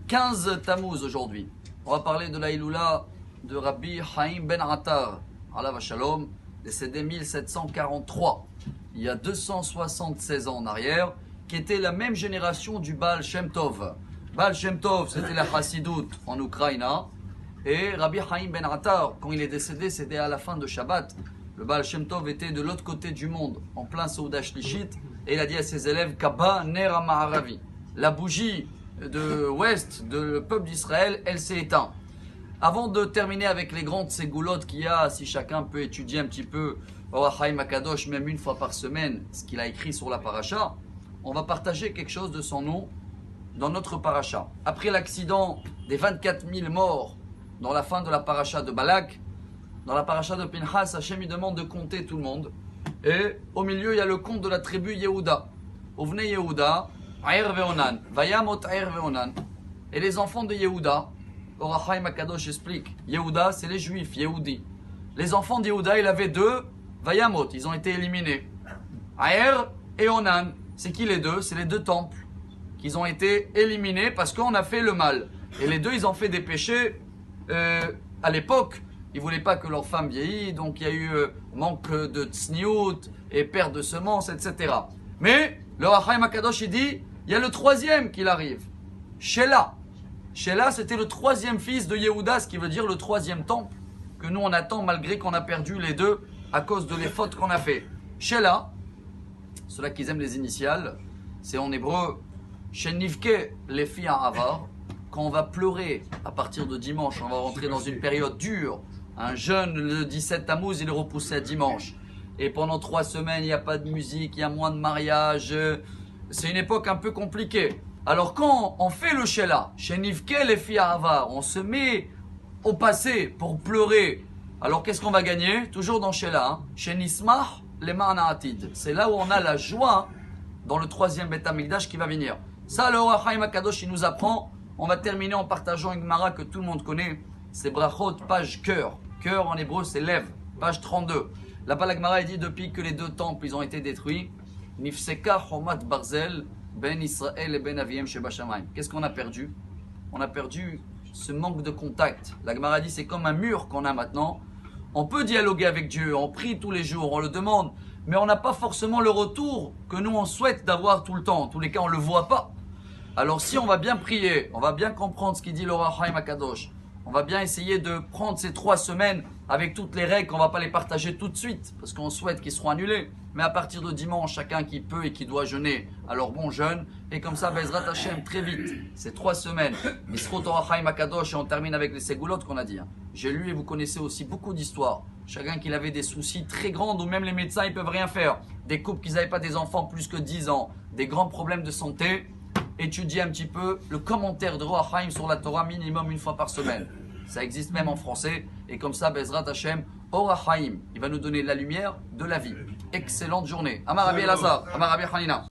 15 Tammuz aujourd'hui. On va parler de la Iloula de Rabbi Haim Ben Attar, alav shalom, décédé 1743, il y a 276 ans en arrière, qui était la même génération du Baal Shem Tov. Baal Shem Tov, c'était la Hassidout en Ukraine, et Rabbi Haim Ben Attar, quand il est décédé, c'était à la fin de Shabbat. Le Baal Shem Tov était de l'autre côté du monde, en plein Souda Shlishit, et il a dit à ses élèves, Kaba Ner HaMaharavi, la bougie de l'ouest du peuple d'Israël, elle s'est éteinte. Avant de terminer avec les grandes ségoulottes qu'il y a, si chacun peut étudier un petit peu Orach Chaim HaKadosh, même une fois par semaine, ce qu'il a écrit sur la paracha, on va partager quelque chose de son nom dans notre paracha. Après l'accident des 24 000 morts dans la fin de la paracha de Balak, dans la paracha de Pinchas, Hachem lui demande de compter tout le monde. Et au milieu, il y a le compte de la tribu Yehuda. Ovnei Yehuda, Aer Veonan, Vayamot Aer Veonan. Et les enfants de Yehuda, Orach Chaim HaKadosh explique, Yehuda, c'est les juifs, Yehudi. Les enfants de Yehuda, il avait deux, Vayamot, ils ont été éliminés. Aer et Onan, c'est qui les deux? C'est les deux temples qu'ils ont été éliminés parce qu'on a fait le mal. Et les deux, ils ont fait des péchés à l'époque. Ils ne voulaient pas que leur femme vieillit, donc il y a eu manque de tsniout et perte de semences, etc. Mais le Orach Chaim HaKadosh, il dit, il y a le troisième qui arrive, Shelah. Shelah, c'était le troisième fils de Yehuda, ce qui veut dire le troisième temple que nous on attend malgré qu'on a perdu les deux à cause de les fautes qu'on a fait. Shelah, ceux-là qui aiment les initiales, c'est en hébreu Shenivke lefi ha'avar. Quand on va pleurer à partir de dimanche, on va rentrer dans une période dure. Un jeune, le 17 Tammuz, il est repoussé à dimanche. Et pendant 3 semaines, il n'y a pas de musique, il y a moins de mariage. C'est une époque un peu compliquée. Alors quand on fait le Shelah, Shenivke lefi ha'avar, on se met au passé pour pleurer. Alors qu'est-ce qu'on va gagner? Toujours dans Shelah, Shenismach le'ma'an ha'atid. C'est là où on a la joie dans le troisième Beth Amikdash qui va venir. Ça, le Orach Chaim HaKadosh, il nous apprend. On va terminer en partageant une Gemara que tout le monde connaît. C'est Brachot, page cœur. Cœur en hébreu, c'est lève. Page 32. Là-bas, la Gemara dit depuis que les deux temples ils ont été détruits, Nifseka Chomat Barzel, Ben Israël et Ben Aviem Sheba Shamayim. Qu'est-ce qu'on a perdu? On a perdu ce manque de contact. La Gemara dit c'est comme un mur qu'on a maintenant. On peut dialoguer avec Dieu, on prie tous les jours, on le demande, mais on n'a pas forcément le retour que nous on souhaite d'avoir tout le temps. En tous les cas, on ne le voit pas. Alors si on va bien prier, on va bien comprendre ce qu'il dit l'Orach Chaim HaKadosh, on va bien essayer de prendre ces 3 semaines avec toutes les règles, qu'on ne va pas les partager tout de suite, parce qu'on souhaite qu'ils seront annulés. Mais à partir de dimanche, chacun qui peut et qui doit jeûner, alors bon jeûne. Et comme ça, Bezrat Hashem, très vite, ces 3 semaines, Misrot Orach Chaim HaKadosh, et on termine avec les ségoulottes qu'on a dit. J'ai lu et vous connaissez aussi beaucoup d'histoires. Chacun qui avait des soucis très grands, où même les médecins ils peuvent rien faire. Des couples qui n'avaient pas des enfants plus que 10 ans, des grands problèmes de santé. Étudier un petit peu le commentaire de Orach Chaim sur la Torah minimum une fois par semaine. Ça existe même en français. Et comme ça, Bezrat Hashem, Orach Chaim, il va nous donner la lumière de la vie. Excellente journée. Amar Rabbi Elazar, Amar Rabbi Hanina.